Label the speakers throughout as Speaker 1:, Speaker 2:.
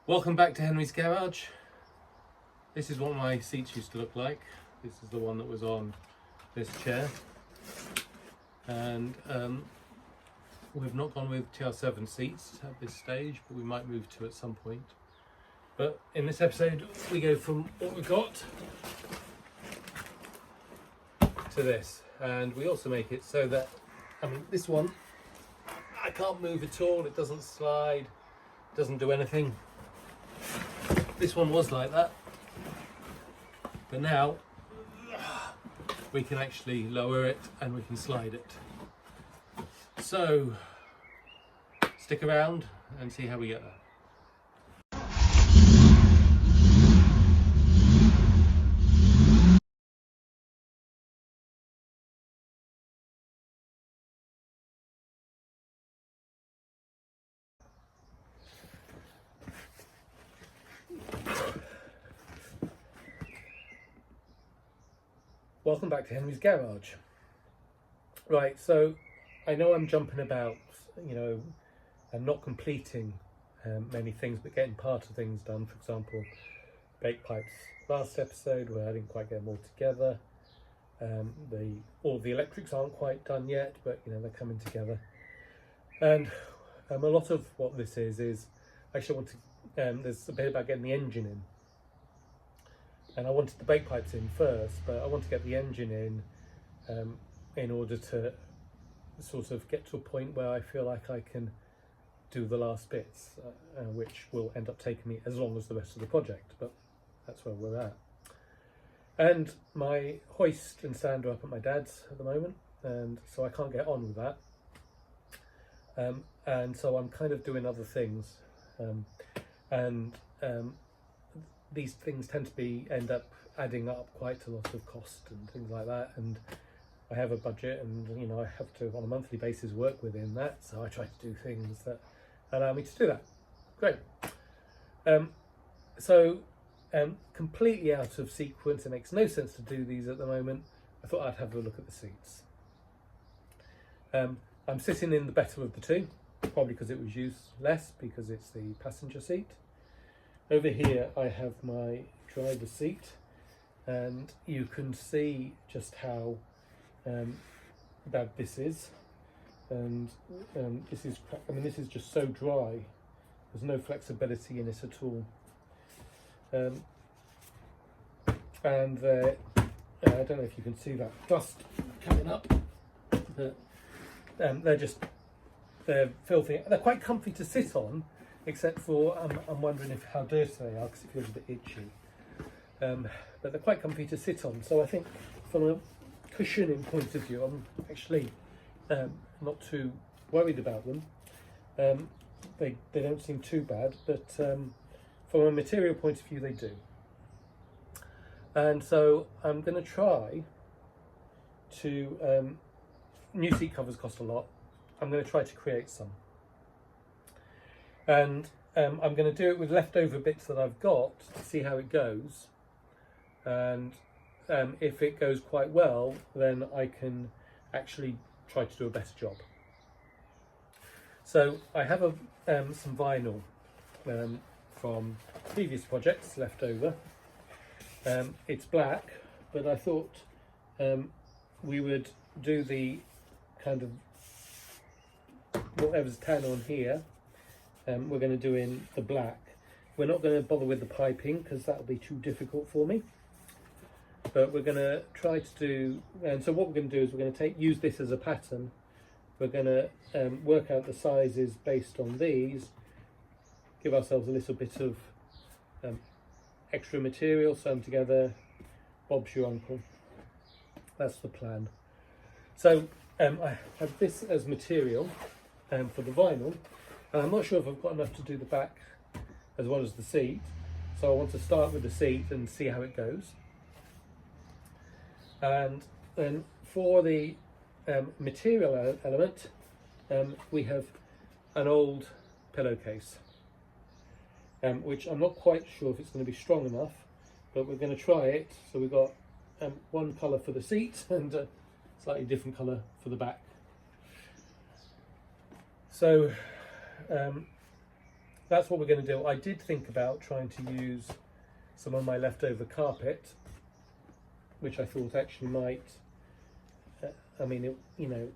Speaker 1: Welcome back to Henry's Garage. This is what my seats used to look like. This is the one that was on this chair. And we've not gone with TR7 seats at this stage, but we might move to at some point. But in this episode, we go from what we've got to this. And we also make it so that, this one, I can't move at all. It doesn't slide, doesn't do anything. This one was like that, but now we can actually lower it and we can slide it. So stick around and see how we get there. Welcome back to Henry's Garage. Right, so I know I'm jumping about, and not completing many things, but getting part of things done. For example, bake pipes last episode where I didn't quite get them all together. All the electrics aren't quite done yet, but they're coming together. And a lot of what this is actually I want to. There's a bit about getting the engine in. And I wanted the bake pipes in first, but I want to get the engine in order to sort of get to a point where I feel like I can do the last bits, which will end up taking me as long as the rest of the project, but that's where we're at. And my hoist and stand are up at my dad's at the moment, and so I can't get on with that. And so I'm kind of doing other things. These things tend to end up adding up quite a lot of cost and things like that, and I have a budget, and I have to on a monthly basis work within that, so I try to do things that allow me to do that. Great. Completely out of sequence, it makes no sense to do these at the moment. I thought I'd have a look at the seats. I'm sitting in the better of the two, probably because it was used less, because it's the passenger seat. Over here I have my driver's seat, and you can see just how bad this is. And this is just so dry. There's no flexibility in it at all. And I don't know if you can see that dust coming up, but they're filthy. They're quite comfy to sit on, except for I'm wondering how dirty they are, because it feels a bit itchy. But they're quite comfy to sit on, so I think from a cushioning point of view, I'm actually not too worried about them. They don't seem too bad, but from a material point of view, they do. And so I'm going to try to, new seat covers cost a lot. I'm going to try to create some. And I'm going to do it with leftover bits that I've got to see how it goes. And if it goes quite well, then I can actually try to do a better job. So I have some vinyl from previous projects left over. It's black, but I thought we would do the kind of whatever's tan on here. We're going to do in the black. We're not going to bother with the piping because that'll be too difficult for me. But we're going to try to do, and so what we're going to do is we're going to use this as a pattern. We're going to work out the sizes based on these, give ourselves a little bit of extra material, sew them together, Bob's your uncle. That's the plan. So I have this as material for the vinyl. And I'm not sure if I've got enough to do the back as well as the seat. So I want to start with the seat and see how it goes. And then for the material element, we have an old pillowcase, which I'm not quite sure if it's going to be strong enough, but we're going to try it. So we've got one colour for the seat and a slightly different colour for the back. So that's what we're going to do. I did think about trying to use some of my leftover carpet, which I thought actually might, I mean, it, you know,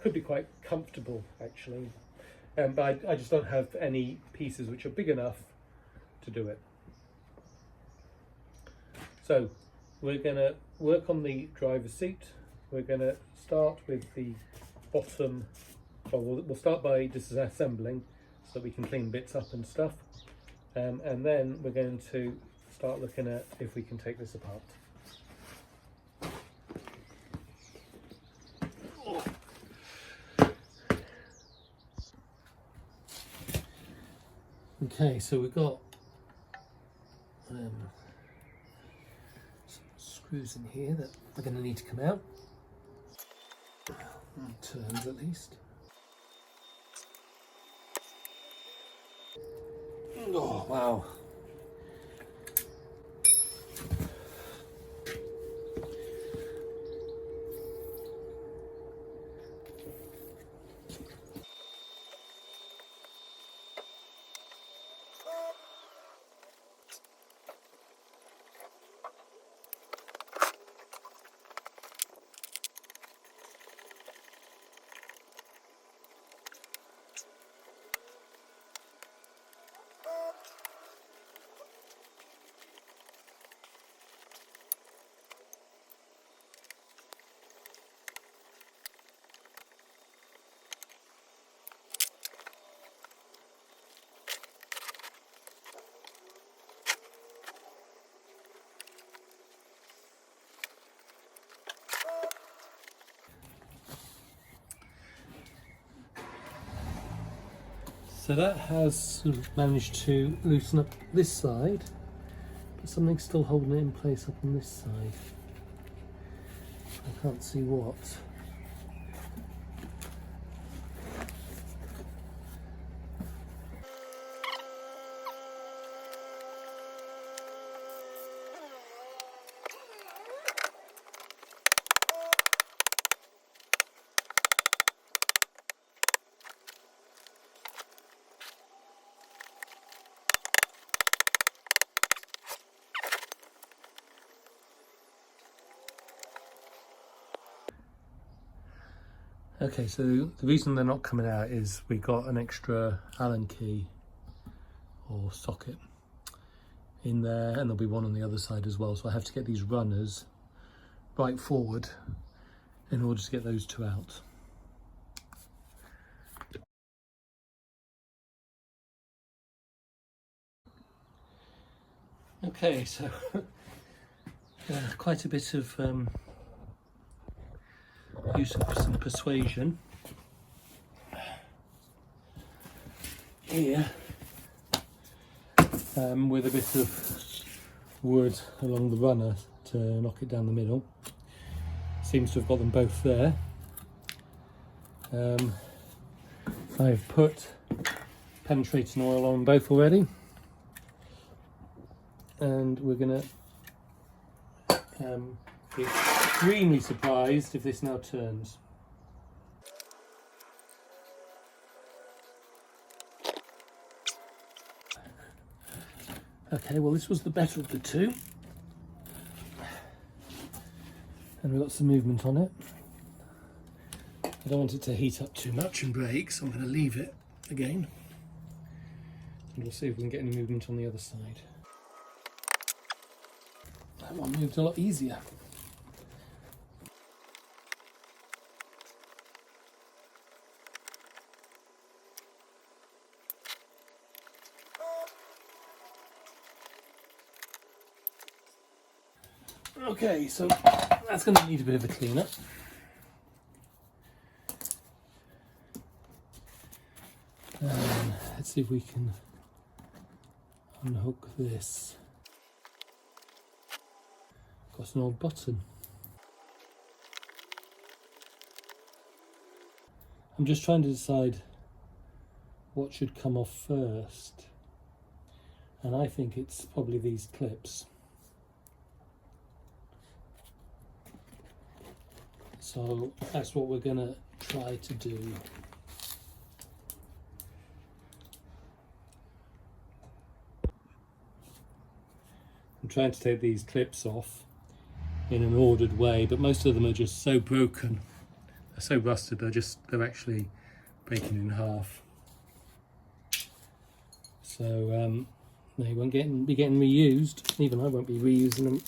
Speaker 1: could be quite comfortable actually, but I just don't have any pieces which are big enough to do it. So we're going to work on the driver's seat. We're going to start with the bottom, well, we'll start by disassembling so that we can clean bits up and stuff, and then we're going to start looking at if we can take this apart. Okay, so we've got some screws in here that are going to need to come out, turns at least. Oh wow. So that has sort of managed to loosen up this side, but something's still holding it in place up on this side. I can't see what. Okay, so the reason they're not coming out is we got an extra Allen key or socket in there, and there'll be one on the other side as well. So I have to get these runners right forward in order to get those two out. Okay, so quite a bit of use of some persuasion here, with a bit of wood along the runner to knock it down the middle. Seems to have got them both there. I've put penetrating oil on both already, and we're going to be extremely surprised if this now turns. Okay, well this was the better of the two, and we've got some movement on it. I don't want it to heat up too much and break, so I'm going to leave it again, and we'll see if we can get any movement on the other side. That one moved a lot easier. Okay, so that's going to need a bit of a clean up. Let's see if we can unhook this. Got an old button. I'm just trying to decide what should come off first, and I think it's probably these clips. So that's what we're going to try to do. trying to take these clips off in an ordered way, but most of them are just so broken, they're so rusted, they're actually breaking in half. So they won't be getting reused. Even I won't be reusing them.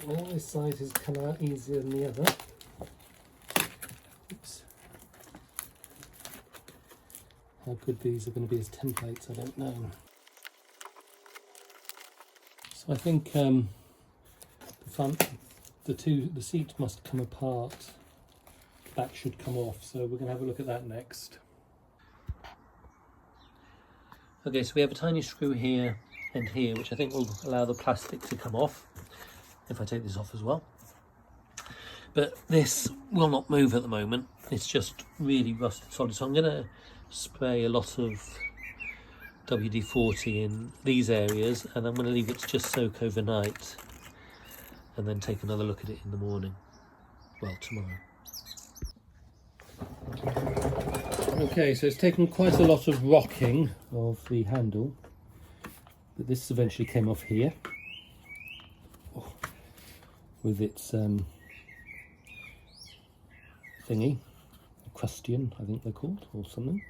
Speaker 1: Well, this side has come out easier than the other. Oops. How good these are going to be as templates, I don't know. So I think the front, the seat must come apart. The back should come off, so we're going to have a look at that next. Okay, so we have a tiny screw here and here, which I think will allow the plastic to come off, if I take this off as well. But this will not move at the moment, it's just really rusted solid, so I'm going to spray a lot of WD-40 in these areas, and I'm going to leave it to just soak overnight and then take another look at it in the morning, well, tomorrow. Okay, so it's taken quite a lot of rocking of the handle, but this eventually came off here with its thingy, crustian I think they're called, or something.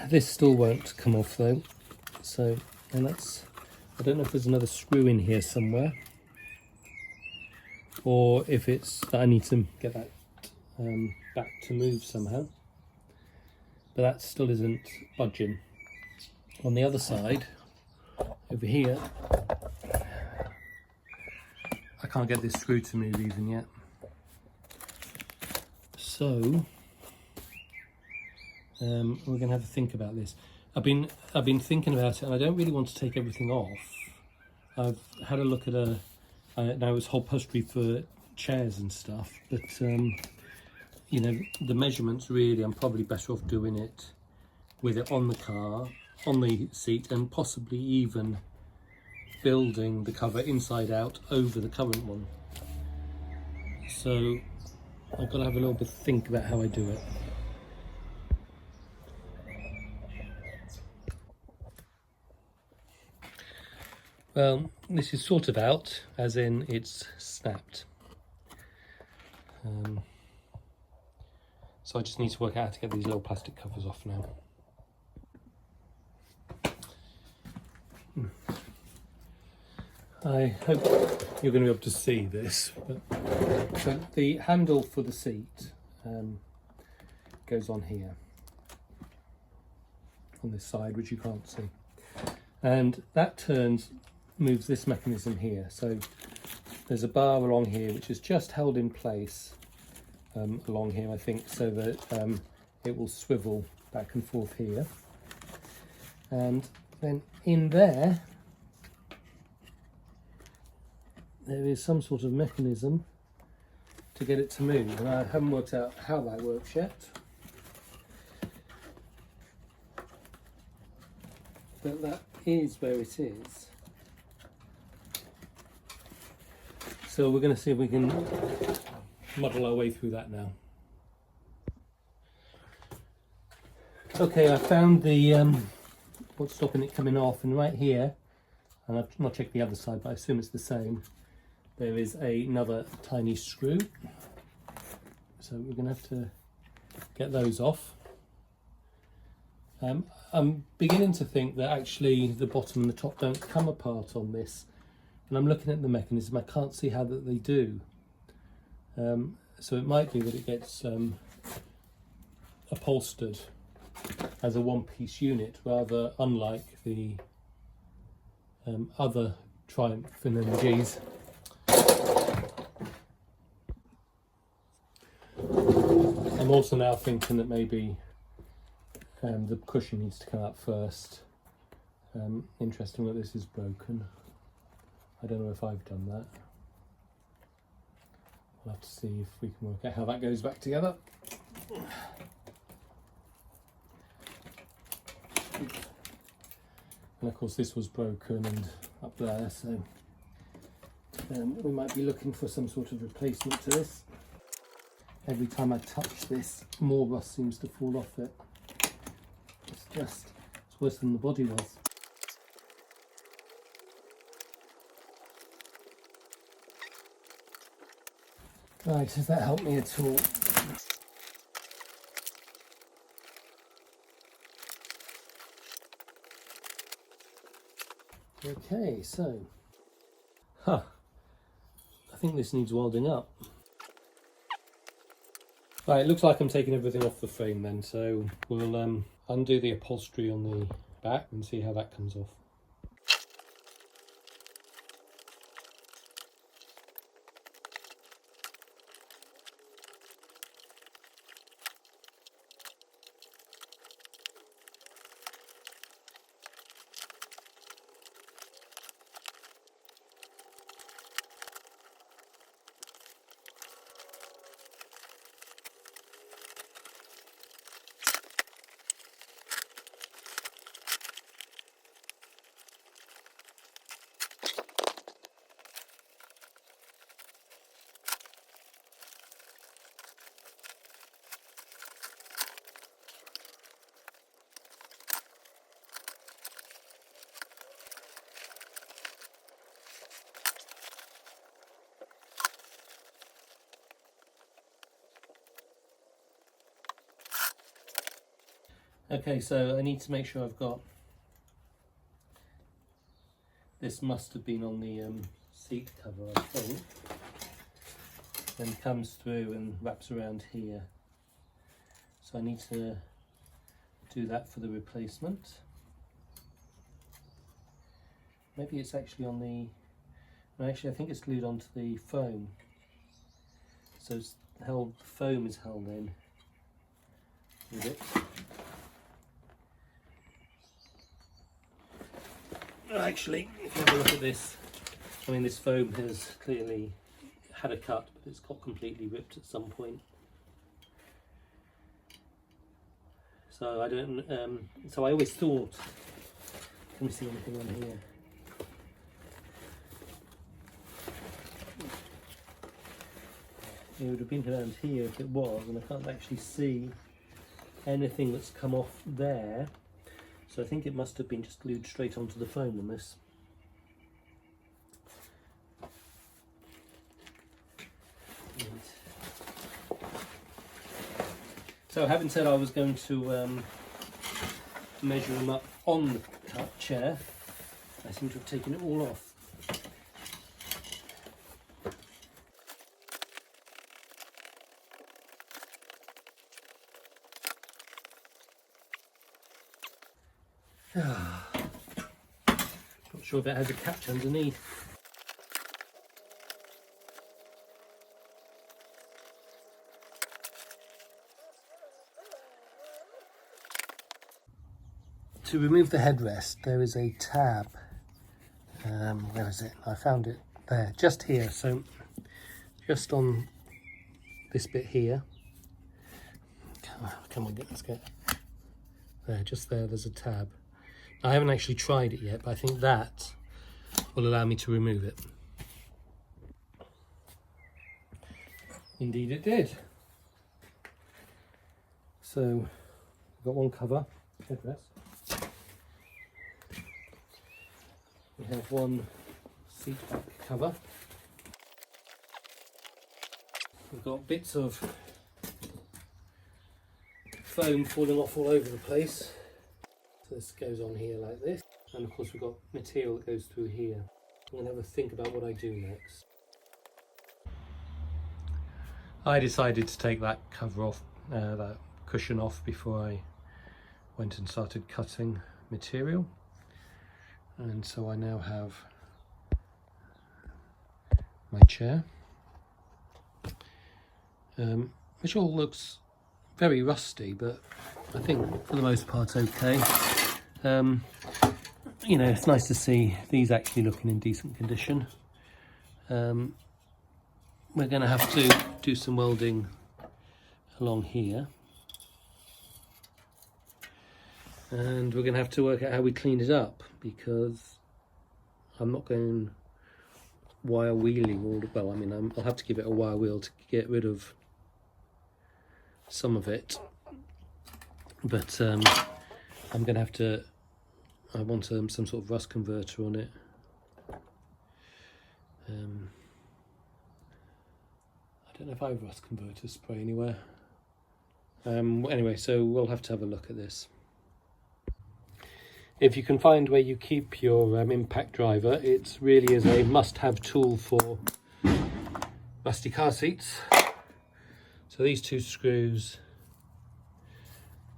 Speaker 1: This still won't come off though, so, and that's, I don't know if there's another screw in here somewhere, or if it's that I need to get that back to move somehow, but that still isn't budging. On the other side, over here, I can't get this screw to move even yet. So we're going to have a think about this. I've been thinking about it, and I don't really want to take everything off. I've had a look at now it's upholstery for chairs and stuff, but you know, the measurements really, I'm probably better off doing it with it on the car, on the seat, and possibly even building the cover inside out over the current one. So I've got to have a little bit of think about how I do it. Well, this is sort of out, as in it's snapped. So I just need to work out how to get these little plastic covers off now. I hope you're going to be able to see this, but the handle for the seat goes on here, on this side, which you can't see, and that moves this mechanism here. So there's a bar along here which is just held in place along here, I think, so that it will swivel back and forth here, and then in there is some sort of mechanism to get it to move, and I haven't worked out how that works yet, but that is where it is. So we're going to see if we can muddle our way through that now. Okay, I found the what's stopping it coming off, and right here, and I've not checked the other side, but I assume it's the same, there is another tiny screw. So we're going to have to get those off. I'm beginning to think that actually the bottom and the top don't come apart on this, and I'm looking at the mechanism, I can't see how that they do. So it might be that it gets upholstered as a one-piece unit, rather unlike the other Triumph and MGs. I'm also now thinking that maybe the cushion needs to come out first. Interesting that this is broken. I don't know if I've done that. We'll have to see if we can work out how that goes back together. And of course this was broken and up there, so we might be looking for some sort of replacement to this. every time I touch this, more rust seems to fall off it. It's worse than the body was. Right, does that help me at all? Okay, so, I think this needs welding up. Right, it looks like I'm taking everything off the frame then, so we'll undo the upholstery on the back and see how that comes off. Okay, so I need to make sure I've got, this must have been on the seat cover, I think, then comes through and wraps around here. So I need to do that for the replacement. Maybe it's actually on the, no, actually I think it's glued onto the foam. So it's held, the foam is held in with it. Actually, if you have a look at this, I mean this foam has clearly had a cut, but it's got completely ripped at some point. So I don't, so I always thought, can we see anything on here? It would have been around here if it was, and I can't actually see anything that's come off there. So I think it must have been just glued straight onto the foam on this. Right. So having said I was going to measure them up on the cut chair, I seem to have taken it all off. Not sure if it has a catch underneath. To remove the headrest, there is a tab. Where is it? I found it there, just here. So just on this bit here. Come on, let's get there. Just there. There's a tab. I haven't actually tried it yet, but I think that will allow me to remove it. Indeed it did. So we've got one cover, headrest. We have one seat back cover. We've got bits of foam falling off all over the place. So this goes on here like this, and of course we've got material that goes through here. I'm going to have a think about what I do next. I decided to take that cover off, that cushion off, before I went and started cutting material, and so I now have my chair, which all looks very rusty, but I think for the most part okay. You know, it's nice to see these actually looking in decent condition. We're going to have to do some welding along here, and we're going to have to work out how we clean it up, because I'm not going wire wheeling all the, well, I mean I'll have to give it a wire wheel to get rid of some of it, but I'm going to have to, I want some sort of rust converter on it. I don't know if I have rust converter spray anywhere. Anyway, so we'll have to have a look at this. If you can find where you keep your impact driver, it really is a must-have tool for rusty car seats. So these two screws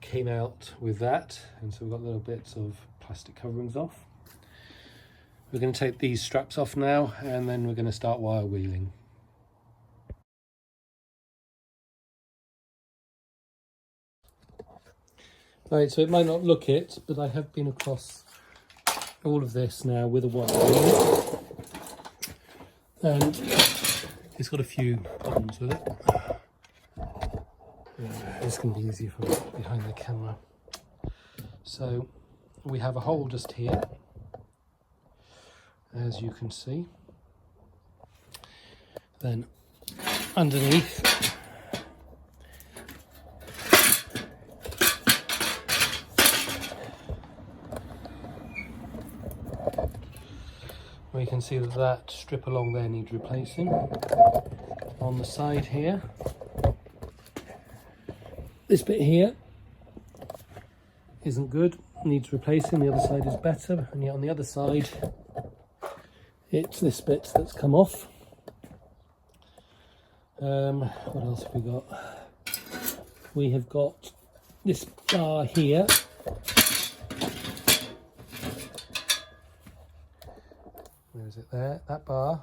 Speaker 1: came out with that, and so we've got little bits of plastic coverings off. We're going to take these straps off now, and then we're going to start wire wheeling. Right, so it might not look it, but I have been across all of this now with a wire wheel, and it's got a few problems with it. It's going to be easier from behind the camera. So we have a hole just here, as you can see. Then underneath we can see that that strip along there needs replacing. On the side here, this bit here isn't good, needs replacing. The other side is better, and yet on the other side it's this bit that's come off. What else have we got? We have got this bar here. Where is it there? That bar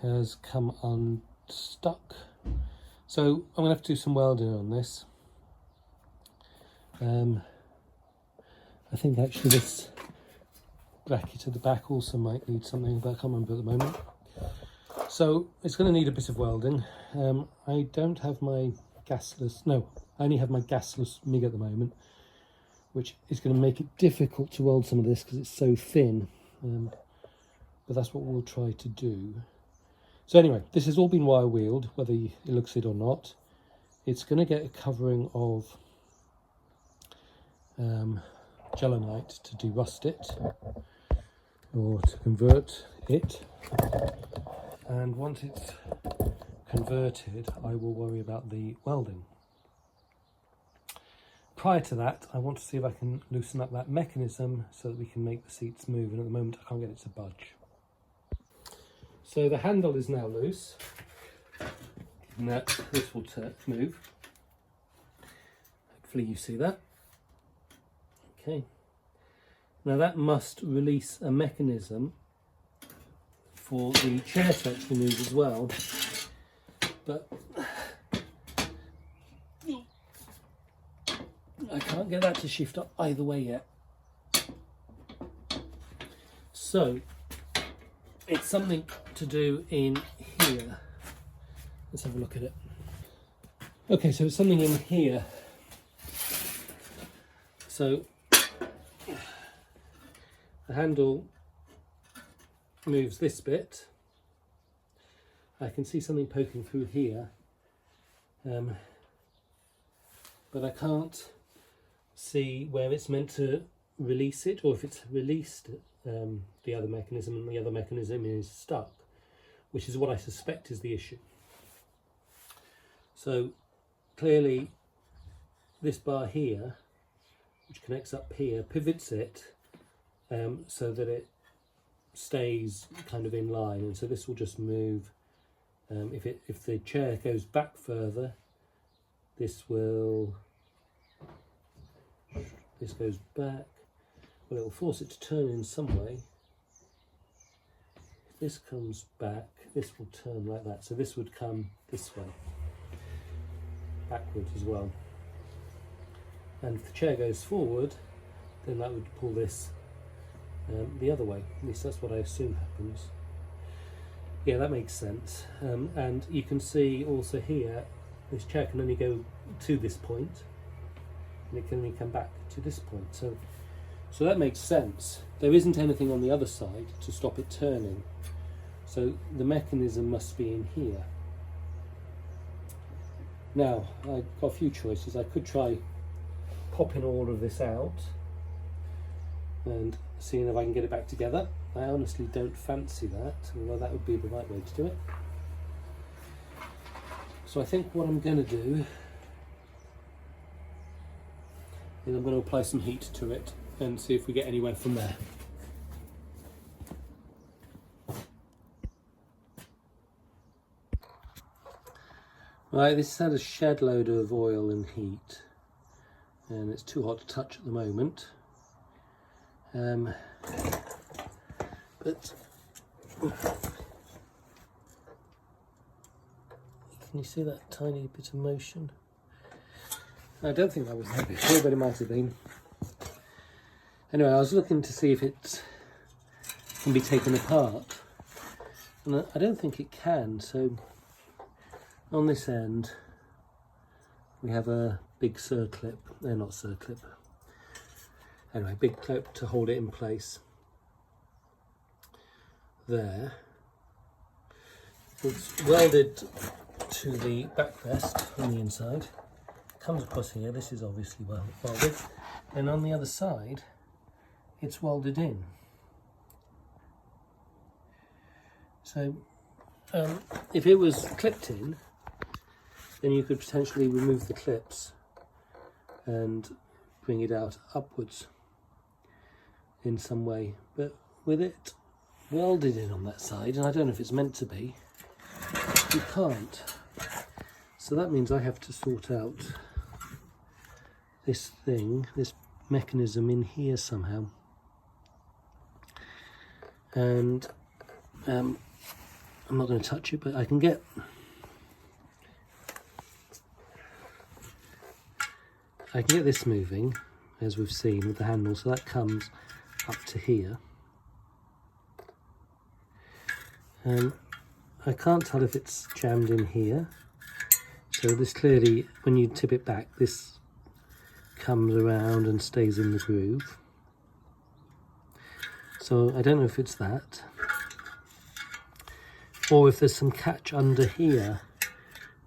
Speaker 1: has come unstuck. So I'm going to have to do some welding on this. I think actually this bracket at the back also might need something, but I can't remember at the moment. So it's going to need a bit of welding. I don't have my gasless, no, I only have my gasless MIG at the moment, which is going to make it difficult to weld some of this because it's so thin. But that's what we'll try to do. So anyway, this has all been wire wheeled, whether it looks it or not. It's going to get a covering of gelignite to derust it, or to convert it. And once it's converted, I will worry about the welding. Prior to that, I want to see if I can loosen up that mechanism so that we can make the seats move, and at the moment I can't get it to budge. So the handle is now loose, and that this will move. Hopefully you see that. Okay. Now that must release a mechanism for the chair to actually move as well, but I can't get that to shift up either way yet. So it's something to do in here. Let's have a look at it. Okay, so it's something in here. So the handle moves this bit. I can see something poking through here, but I can't see where it's meant to release it, or if it's released the other mechanism and the other mechanism is stuck, which is what I suspect is the issue. So clearly this bar here, which connects up here, pivots it so that it stays kind of in line, and so this will just move. If the chair goes back further, this goes back. Well, it will force it to turn in some way. If this comes back, this will turn like that. So this would come this way, backwards as well. And if the chair goes forward, then that would pull this the other way. At least that's what I assume happens. Yeah, that makes sense. And you can see also here, this chair can only go to this point, and it can only come back to this point. So that makes sense. There isn't anything on the other side to stop it turning. So the mechanism must be in here. Now, I've got a few choices. I could try popping all of this out and seeing if I can get it back together. I honestly don't fancy that, although that would be the right way to do it. So I think what I'm going to do is I'm going to apply some heat to it and see if we get anywhere from there. Right, this has had a shed load of oil and heat, and it's too hot to touch at the moment. But can you see that tiny bit of motion? I don't think that was there before, but it might have been. Anyway, I was looking to see if it can be taken apart, and I don't think it can. So on this end we have a big circlip, not circlip, anyway, big clip to hold it in place there. It's welded to the backrest on the inside, comes across here. This is obviously welded, and on the other side it's welded in. So if it was clipped in, then you could potentially remove the clips and bring it out upwards in some way. But with it welded in on that side, and I don't know if it's meant to be, you can't. So that means I have to sort out this thing, this mechanism in here somehow. And I'm not going to touch it, but I can get this moving, as we've seen with the handle, so that comes up to here. I can't tell if it's jammed in here, so this clearly, when you tip it back, this comes around and stays in the groove. So I don't know if it's that, or if there's some catch under here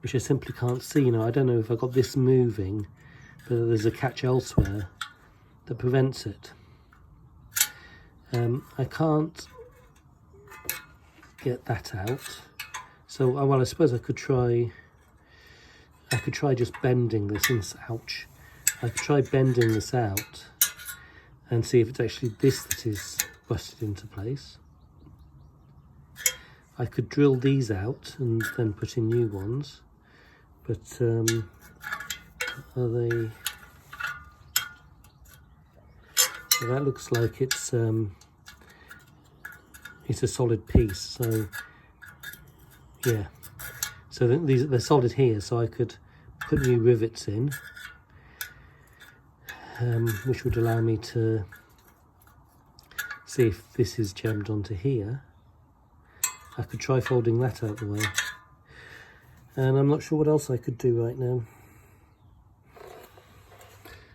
Speaker 1: which I simply can't see. You know, I don't know if I got this moving, but there's a catch elsewhere that prevents it. I can't get that out. So, well, I suppose I could try just bending this in. Ouch! I could try bending this out and see if it's actually this that is busted into place. I could drill these out and then put in new ones, but are they? So that looks like it's a solid piece. So yeah, so they're solid here. So I could put new rivets in, which would allow me to see if this is jammed onto here. I could try folding that out the way, and I'm not sure what else I could do right now.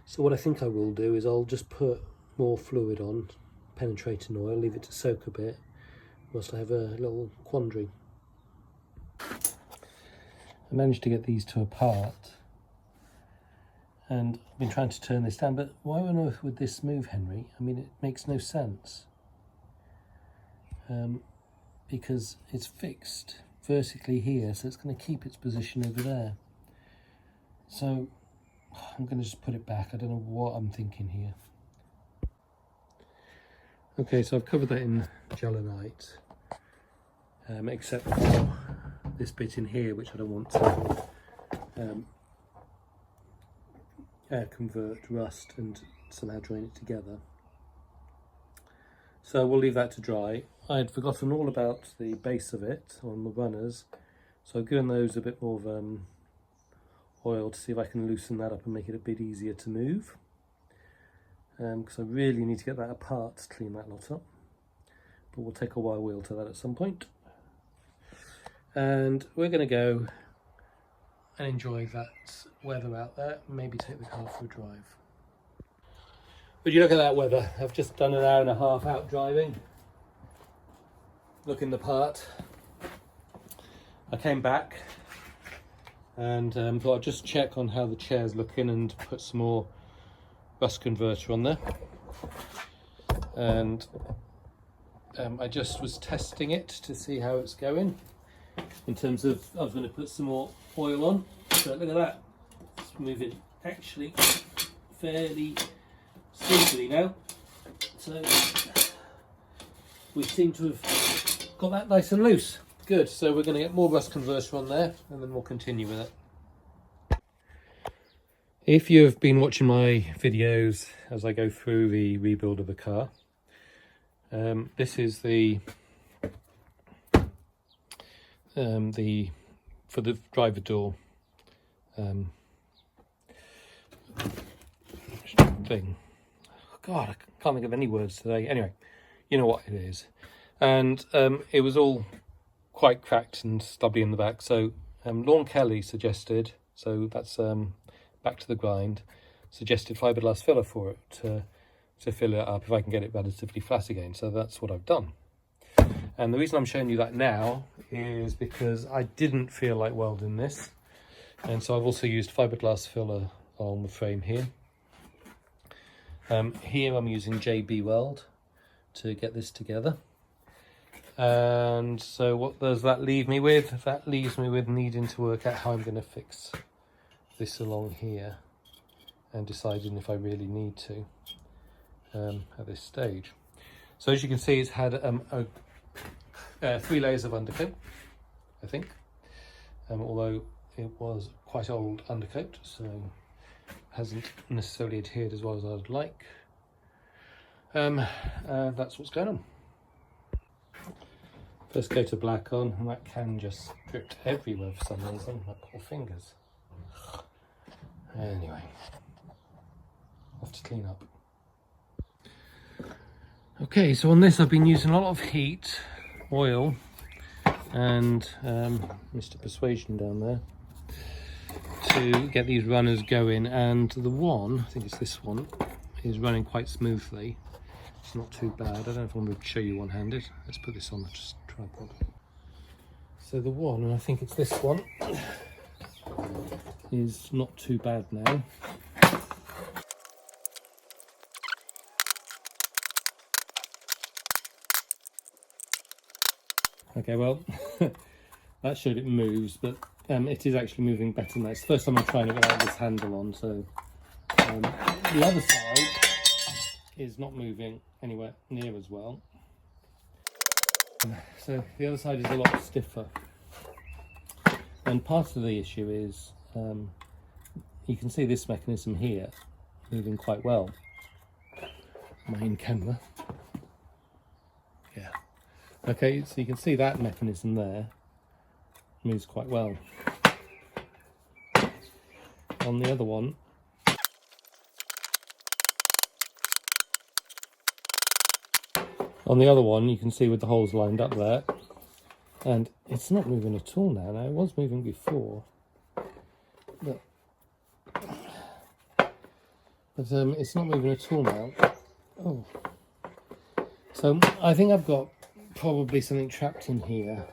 Speaker 1: So what I think I will do is I'll just put more fluid on, penetrating oil, leave it to soak a bit whilst I have a little quandary. I managed to get these two apart, and I've been trying to turn this down, but why on earth would this move, Henry? I mean, it makes no sense. Because it's fixed vertically here, so it's going to keep its position over there. So I'm going to just put it back. I don't know what I'm thinking here. Okay, so I've covered that in gelignite, except for this bit in here, which I don't want to convert rust and somehow join it together. So we'll leave that to dry. I had forgotten all about the base of it on the runners, so I've given those a bit more of oil to see if I can loosen that up and make it a bit easier to move, because I really need to get that apart to clean that lot up, but we'll take a while wheel to that at some point. And we're going to go and enjoy that weather out there, maybe take the car for a drive. Would you look at that weather? I've just done an hour and a half out driving, looking the part. I came back and thought I'd just check on how the chair's looking and put some more rust converter on there. And I just was testing it to see how it's going in terms of, I was going to put some more oil on, but look at that, it's moving actually fairly smoothly now. So we seem to have got that nice and loose. Good, so we're going to get more rust converter on there and then we'll continue with it. If you've been watching my videos as I go through the rebuild of the car, this is the for the driver door thing. God, I can't think of any words today. Anyway, you know what it is. And it was all quite cracked and stubby in the back. So Lorne Kelly suggested, so that's back to the grind, suggested fiberglass filler for it to fill it up if I can get it relatively flat again. So that's what I've done. And the reason I'm showing you that now is because I didn't feel like welding this. And so I've also used fiberglass filler on the frame here. Here I'm using JB Weld to get this together. And so what does that leave me with? That leaves me with needing to work out how I'm going to fix this along here and deciding if I really need to at this stage. So as you can see, it's had 3 layers of undercoat, I think, although it was quite old undercoat, so hasn't necessarily adhered as well as I'd like. That's what's going on. First coat of black on, and that can just dripped everywhere for some reason, my poor fingers. Anyway, off to clean up. Okay, so on this I've been using a lot of heat, oil, and Mr. Persuasion down there to get these runners going, and the one, I think it's this one, is running quite smoothly. It's not too bad. I don't know if I'm going to show you one-handed. Let's put this on the tripod. So the one, and I think it's this one, is not too bad now. Okay, well, that showed it moves, but it is actually moving better than that. It's the first time I'm trying it without this handle on, so the other side is not moving anywhere near as well. So the other side is a lot stiffer. And part of the issue is, you can see this mechanism here moving quite well. My in camera. Yeah. Okay, so you can see that mechanism there moves quite well. On the other one, you can see with the holes lined up there, and it's not moving at all now. Now it was moving before, but it's not moving at all now. Oh, so I think I've got probably something trapped in here,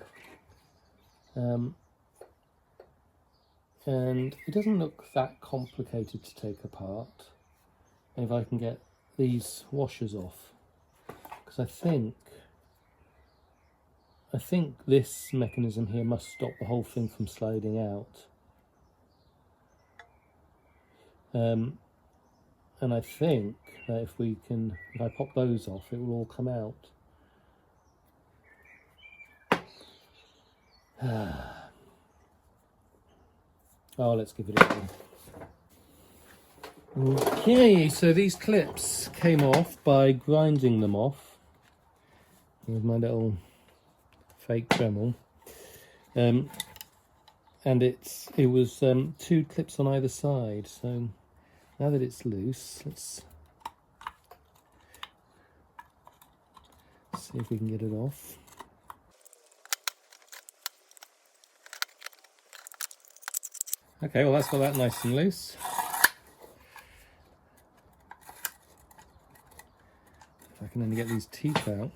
Speaker 1: and it doesn't look that complicated to take apart. And if I can get these washers off, because I think this mechanism here must stop the whole thing from sliding out. And I think that if I pop those off, it will all come out. Oh, let's give it a go. Okay, so these clips came off by grinding them off with my little fake Dremel, and it was 2 clips on either side. So now that it's loose, let's see if we can get it off. Okay, well that's got that nice and loose. If I can only get these teeth out.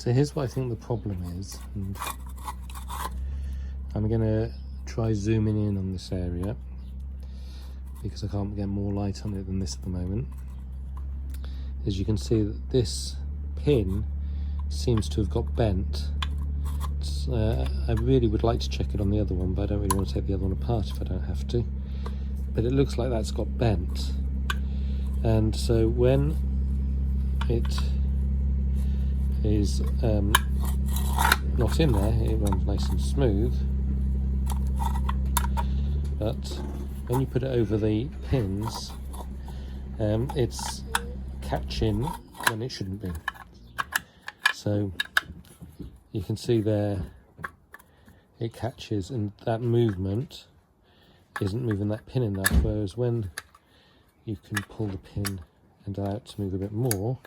Speaker 1: So here's what I think the problem is, and I'm going to try zooming in on this area because I can't get more light on it than this at the moment. As you can see, that this pin seems to have got bent. I really would like to check it on the other one, but I don't really want to take the other one apart if I don't have to. But it looks like that's got bent, and so when it is not in there, it runs nice and smooth, but when you put it over the pins, it's catching when it shouldn't be. So you can see there it catches, and that movement isn't moving that pin enough, whereas when you can pull the pin and allow it to move a bit more,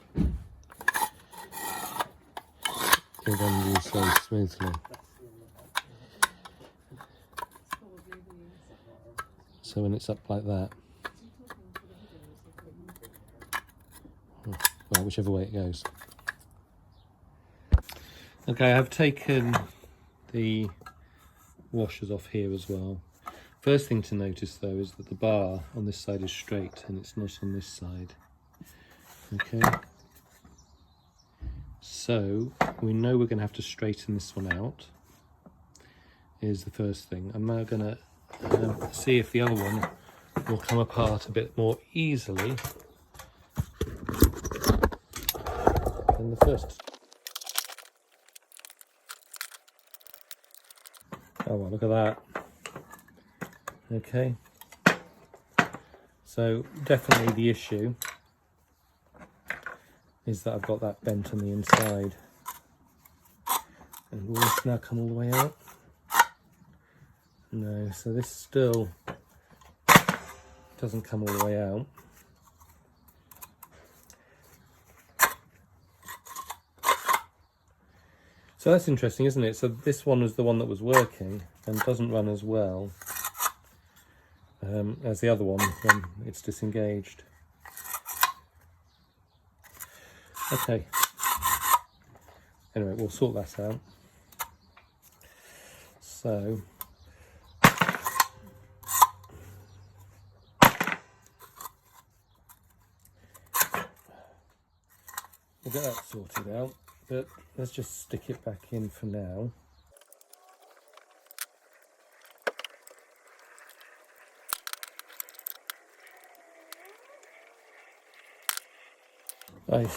Speaker 1: it then moves very smoothly. So when it's up like that, well, whichever way it goes. Okay, I've taken the washers off here as well. First thing to notice though is that the bar on this side is straight and it's not on this side. Okay, so we know we're going to have to straighten this one out, is the first thing. I'm now going to see if the other one will come apart a bit more easily than the first. Oh well, look at that. Okay, so definitely the issue is that I've got that bent on the inside. And will this now come all the way out? No, so this still doesn't come all the way out. So that's interesting, isn't it? So this one was the one that was working and doesn't run as well as the other one when it's disengaged. Okay. Anyway, we'll sort that out. So we'll get that sorted out, but let's just stick it back in for now. Right,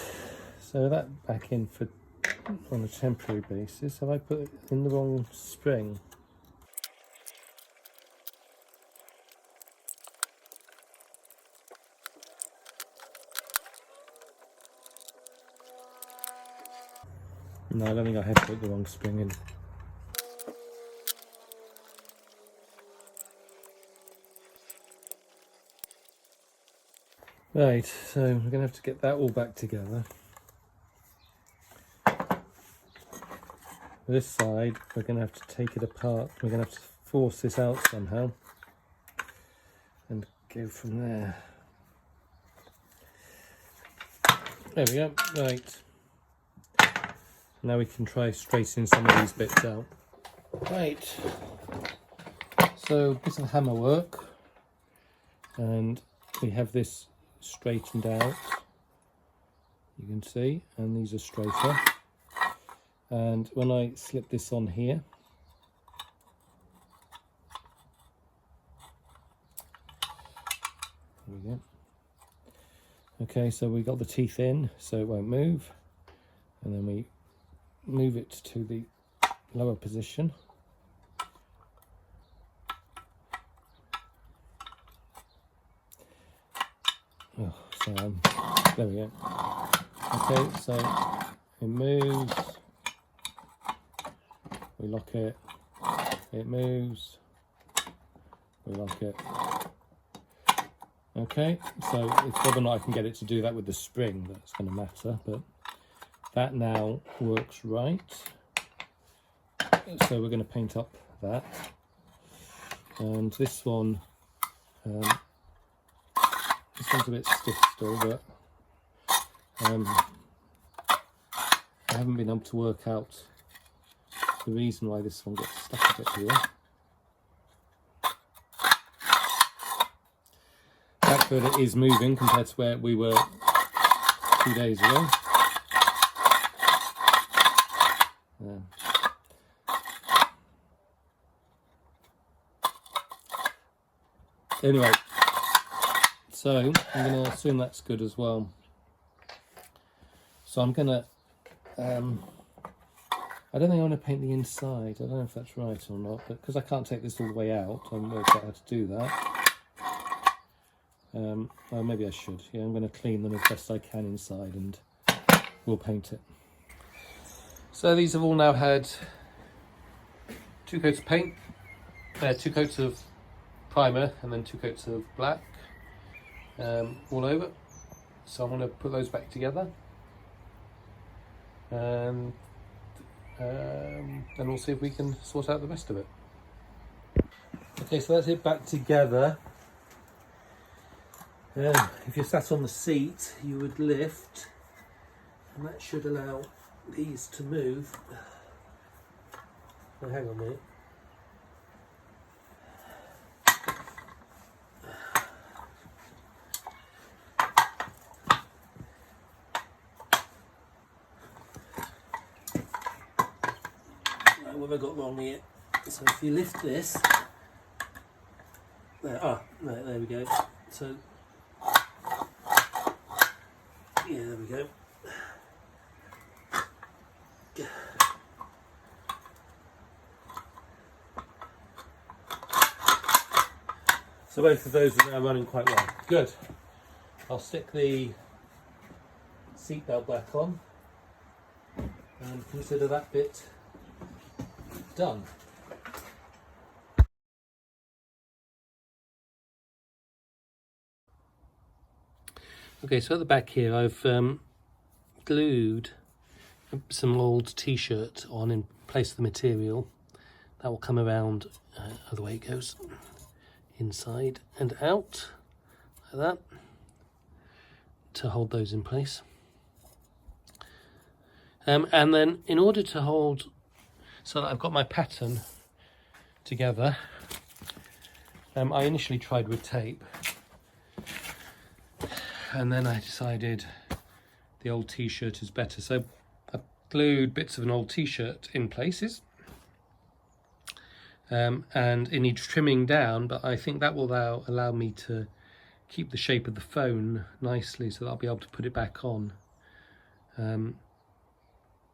Speaker 1: so that back in for on a temporary basis. Have I put it in the wrong spring? No, I don't think I have put the wrong spring in. Right, so we're going to have to get that all back together. This side, we're going to have to take it apart. We're going to have to force this out somehow and go from there. There we go. Right. Now we can try straightening some of these bits out. Right. So, bit of hammer work. And we have this straightened out. You can see. And these are straighter. And when I slip this on here, there we go. Okay, so we got the teeth in, so it won't move, and then we move it to the lower position. Oh, so there we go. Okay, so it moves. We lock it, it moves, we lock it. Okay, so it's whether or not I can get it to do that with the spring that's going to matter, but that now works right. So we're going to paint up that. And this one, this one's a bit stiff still, but I haven't been able to work out the reason why this one gets stuck a bit here. But it is moving compared to where we were 2 days ago. Anyway, so I'm going to assume that's good as well. So I'm going to, I don't think I want to paint the inside. I don't know if that's right or not, but because I can't take this all the way out, I'm working out how to do that. Well, maybe I should. Yeah, I'm going to clean them as best I can inside and we'll paint it. So these have all now had 2 coats of paint, 2 coats of primer and then 2 coats of black all over. So I'm going to put those back together and we'll see if we can sort out the rest of it. Okay, so that's it back together. If you're sat on the seat, you would lift, and that should allow these to move. Oh, hang on a minute. Right, what have I got wrong here? So if you lift this, there we go. So yeah, there we go. So both of those are now running quite well. Good. I'll stick the seatbelt back on and consider that bit done. Okay, so at the back here I've glued some old t-shirt on in place of the material. That will come around the way it goes, inside and out, like that, to hold those in place. And then in order to hold, so that I've got my pattern together, I initially tried with tape. And then I decided the old t-shirt is better. So I glued bits of an old t-shirt in places. And it needs trimming down, but I think that will allow me to keep the shape of the phone nicely, so that I'll be able to put it back on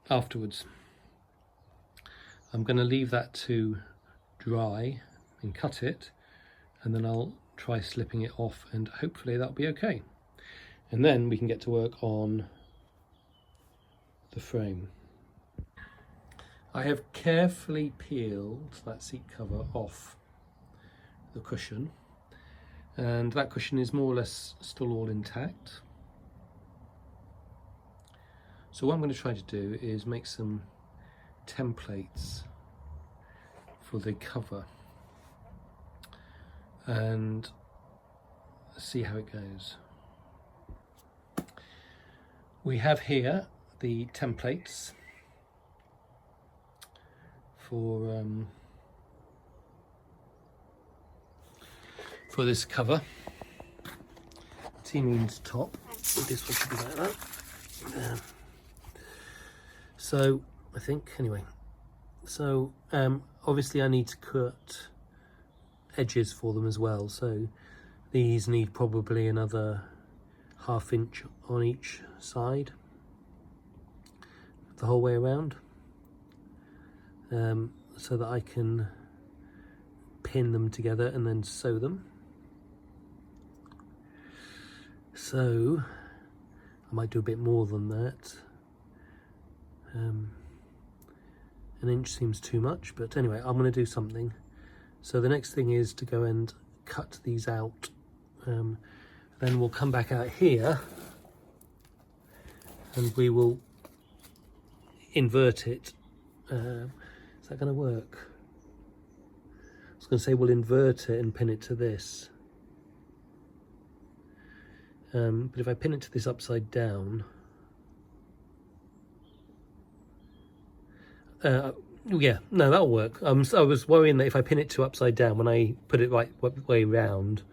Speaker 1: afterwards. I'm going to leave that to dry and cut it, and then I'll try slipping it off, and hopefully that'll be okay. And then we can get to work on the frame. I have carefully peeled that seat cover off the cushion, and that cushion is more or less still all intact. So what I'm going to try to do is make some templates for the cover and see how it goes. We have here the templates for this cover. T means top. This one should be like that. So I think anyway. So obviously I need to cut edges for them as well. So these need probably another ½ inch on each side the whole way around, so that I can pin them together and then sew them. So I might do a bit more than that. An inch seems too much, but anyway, I'm going to do something. So the next thing is to go and cut these out. Then we'll come back out here and we will invert it. Is that going to work? I was going to say we'll invert it and pin it to this. But if I pin it to this upside down, Yeah, no, that'll work. So I was worrying that if I pin it to upside down, when I put it right way round,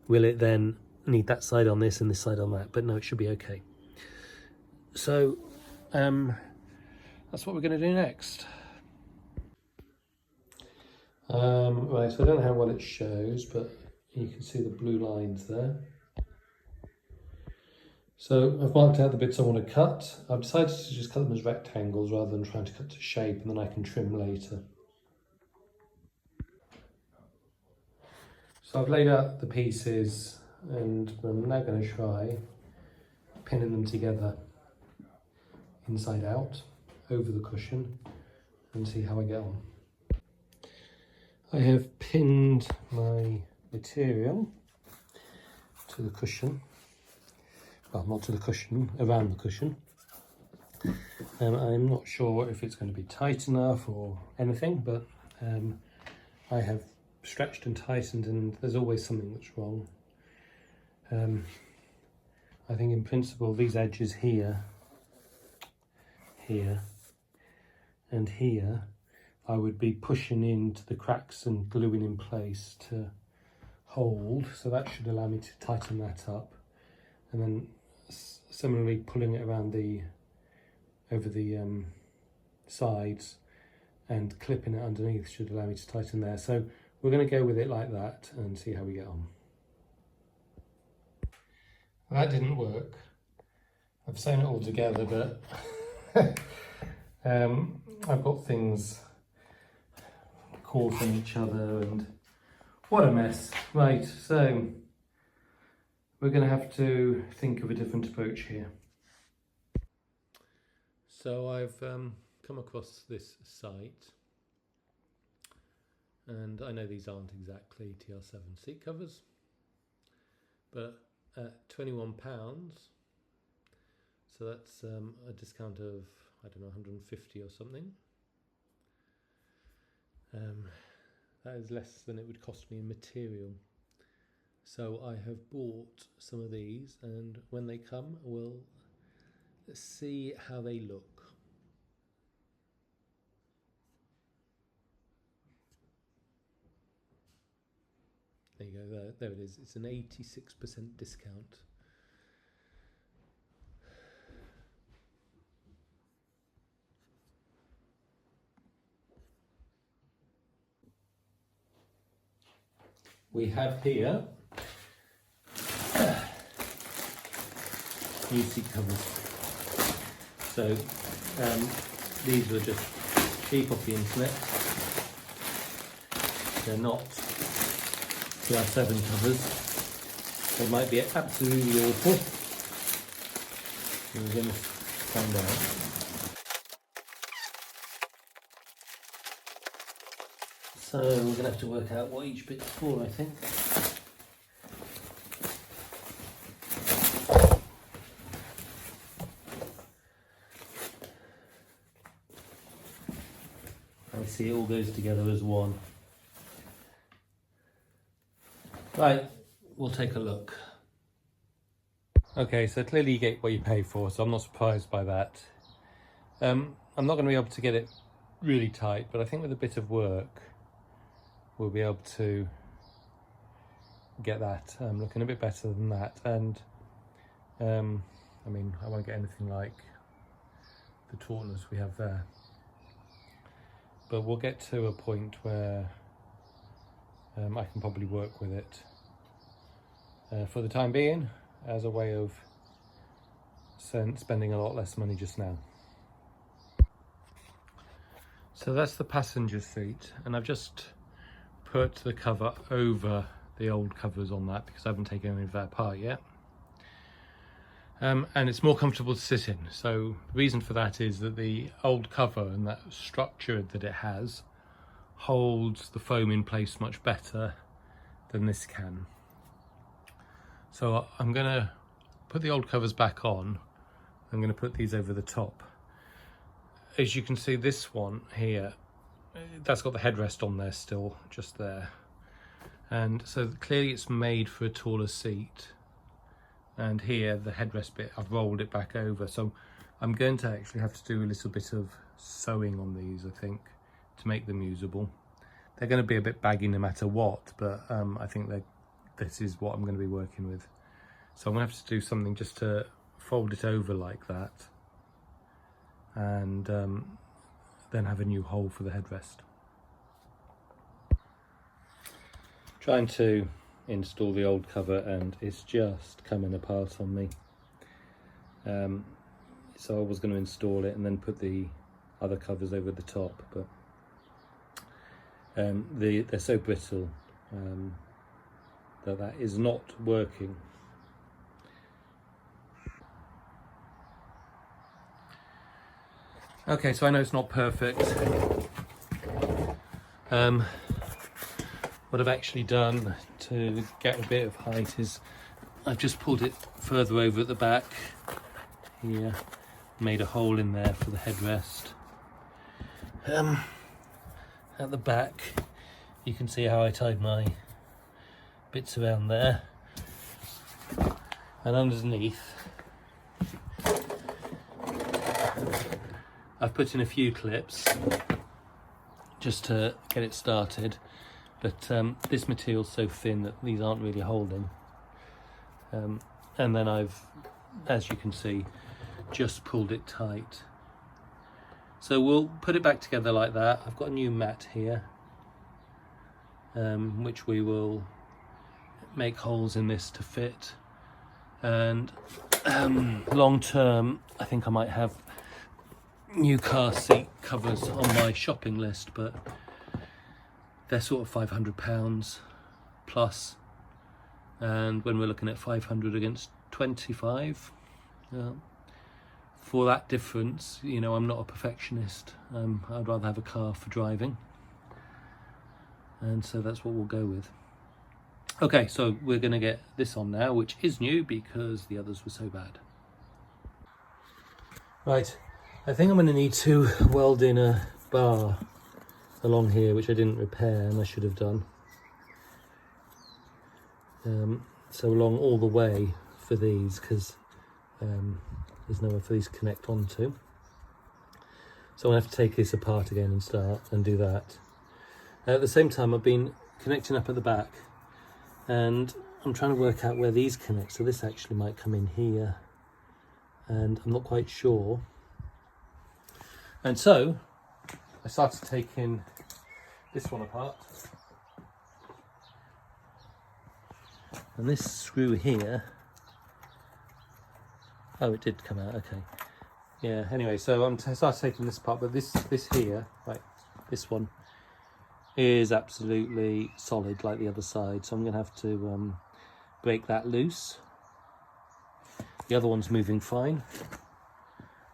Speaker 1: will it then need that side on this and this side on that? But no, it should be okay. So that's what we're going to do next. Right, so I don't know how well it shows, but you can see the blue lines there. So I've marked out the bits I want to cut. I've decided to just cut them as rectangles rather than trying to cut to shape, and then I can trim later. So I've laid out the pieces, and I'm now going to try pinning them together inside out over the cushion and see how I get on. I have pinned my material to the cushion. Well, not to the cushion, around the cushion. I'm not sure if it's going to be tight enough or anything, but I have stretched and tightened, and there's always something that's wrong. I think in principle these edges here, and here, I would be pushing into the cracks and gluing in place to hold, so that should allow me to tighten that up, and then similarly pulling it around over the sides and clipping it underneath should allow me to tighten there. So we're going to go with it like that and see how we get on. That didn't work. I've sewn it all together, but I've got things caught on each other and what a mess. Right, so we're going to have to think of a different approach here. So I've come across this site, and I know these aren't exactly TR7 seat covers, but at £21, so that's a discount of, I don't know, 150 or something. That is less than it would cost me in material. So I have bought some of these, and when they come, we'll see how they look. There you go, there it is. It's an 86% discount. We have here new seat covers. So these were just cheap off the internet. They're not TR7 covers. They might be absolutely awful. We're going to find out. So we're going to have to work out what each bit's for, I think. I see it all goes together as one. Right, we'll take a look. Okay, so clearly you get what you pay for, so I'm not surprised by that. I'm not going to be able to get it really tight, but I think with a bit of work we'll be able to get that looking a bit better than that. And I mean, I won't get anything like the tautness we have there, but we'll get to a point where I can probably work with it for the time being as a way of spending a lot less money just now. So that's the passenger seat, and I've just put the cover over the old covers on that because I haven't taken any of that apart yet. And it's more comfortable to sit in. So the reason for that is that the old cover and that structure that it has holds the foam in place much better than this can. So I'm going to put the old covers back on. I'm going to put these over the top. As you can see, this one here, that's got the headrest on there still, just there. And so clearly it's made for a taller seat. And here, the headrest bit, I've rolled it back over. So I'm going to actually have to do a little bit of sewing on these, I think, to make them usable. They're going to be a bit baggy no matter what, but I think this is what I'm going to be working with. So I'm going to have to do something just to fold it over like that, and then have a new hole for the headrest. Trying to install the old cover and it's just coming apart on me. So I was going to install it and then put the other covers over the top, but they're so brittle that is not working. Okay, so I know it's not perfect. What I've actually done to get a bit of height is I've just pulled it further over at the back here, made a hole in there for the headrest. At the back you can see how I tied my bits around there, and underneath I've put in a few clips just to get it started, but this material's so thin that these aren't really holding, and then I've, as you can see, just pulled it tight. So we'll put it back together like that. I've got a new mat here, which we will make holes in this to fit, and long term I think I might have new car seat covers on my shopping list, but they're sort of £500 plus, and when we're looking at 500 against 25, for that difference, you know, I'm not a perfectionist. I'd rather have a car for driving, and so that's what we'll go with. Okay, so we're going to get this on now, which is new because the others were so bad. Right, I think I'm going to need to weld in a bar along here, which I didn't repair and I should have done. So along all the way for these, because there's nowhere for these to connect onto. So I'm going to have to take this apart again and start and do that. At the same time, I've been connecting up at the back, and I'm trying to work out where these connect. So this actually might come in here, and I'm not quite sure. And so I started taking this one apart, and this screw here, oh, it did come out, okay. Yeah, anyway, so I started taking this apart, but this here, right, this one is absolutely solid like the other side, so I'm going to have to break that loose. The other one's moving fine,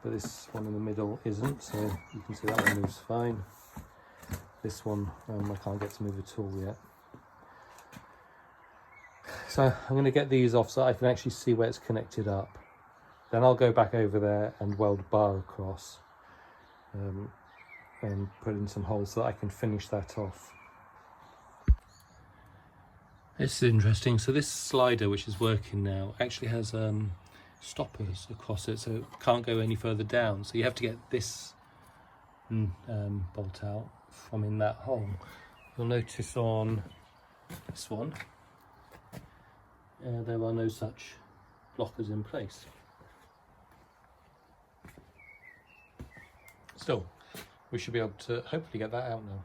Speaker 1: but this one in the middle isn't, so you can see that one moves fine. This one I can't get to move at all yet. So I'm going to get these off so I can actually see where it's connected up. Then I'll go back over there and weld a bar across, and put in some holes so that I can finish that off. This is interesting. So this slider, which is working now, actually has stoppers across it, so it can't go any further down. So you have to get this bolt out from in that hole. You'll notice on this one, there are no such blockers in place. Still, we should be able to hopefully get that out now.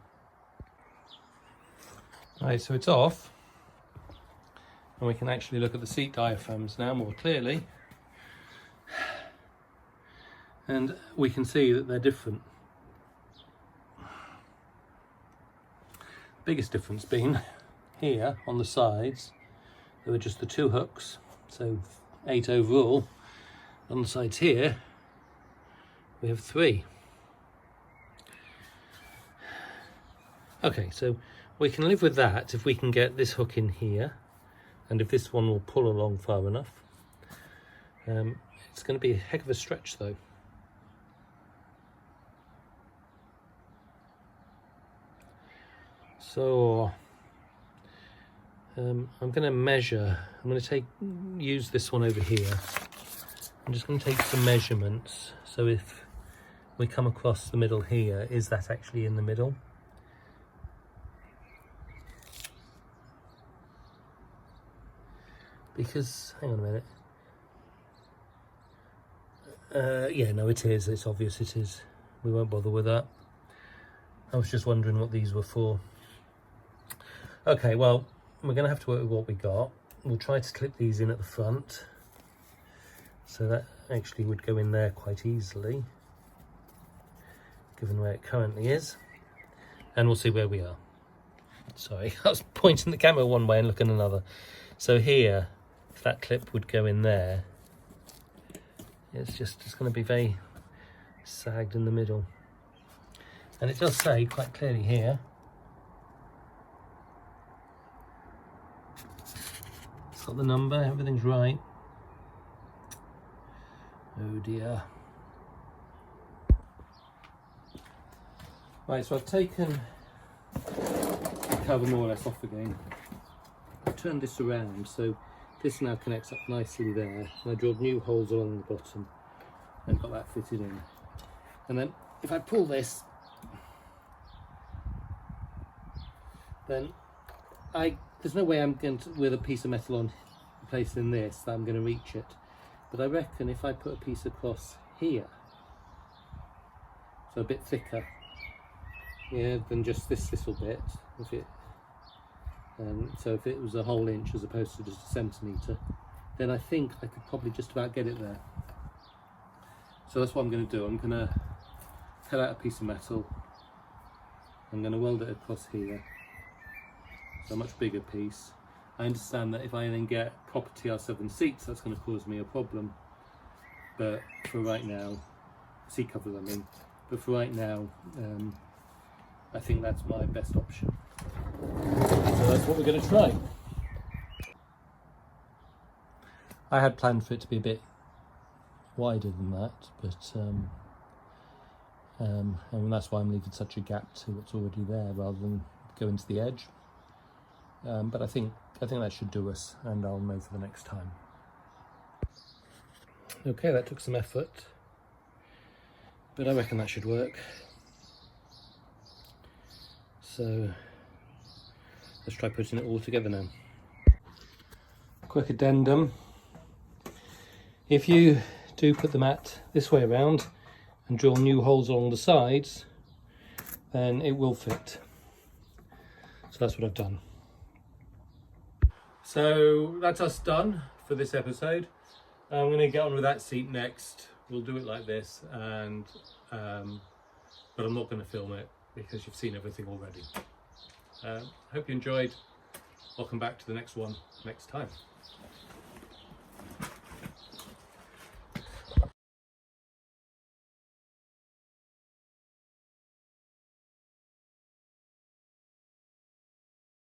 Speaker 1: Right, so it's off, and we can actually look at the seat diaphragms now more clearly, and we can see that they're different. Biggest difference being here on the sides, there were just the 2 hooks, so 8 overall. On the sides here, we have 3. Okay, so we can live with that if we can get this hook in here, and if this one will pull along far enough. It's going to be a heck of a stretch though. So I'm going to measure. I'm going to use this one over here I'm just going to take some measurements. So if we come across the middle here, is that actually in the middle? Because, hang on a minute. Yeah, no, it is. It's obvious it is. We won't bother with that. I was just wondering what these were for. Okay, well, we're going to have to work with what we got. We'll try to clip these in at the front. So that actually would go in there quite easily, given where it currently is. And we'll see where we are. Sorry, I was pointing the camera one way and looking another. So here, if that clip would go in there, it's going to be very sagged in the middle. And it does say quite clearly here, it's got the number, everything's right. Oh dear. Right, so I've taken the cover more or less off again. I've turned this around, so this now connects up nicely there. And I drilled new holes along the bottom and got that fitted in. And then if I pull this, then there's no way I'm going to, with a piece of metal on placed in this, that I'm going to reach it. But I reckon if I put a piece across here, so a bit thicker, yeah, than just this little bit, if it, so if it was a whole inch as opposed to just a centimetre, then I think I could probably just about get it there. So that's what I'm going to do. I'm going to cut out a piece of metal. I'm going to weld it across here. So a much bigger piece. I understand that if I then get proper TR7 seats, that's going to cause me a problem. But for right now, seat covers I mean, but for right now, I think that's my best option. So that's what we're going to try. I had planned for it to be a bit wider than that, but and that's why I'm leaving such a gap to what's already there rather than go into the edge. But I think that should do us, and I'll know for the next time. Okay, that took some effort, but I reckon that should work. So let's try putting it all together now. Quick addendum. If you do put the mat this way around and drill new holes along the sides, then it will fit. So that's what I've done. So that's us done for this episode. I'm going to get on with that seat next. We'll do it like this, and but I'm not going to film it because you've seen everything already. Hope you enjoyed. I'll come back to the next one next time.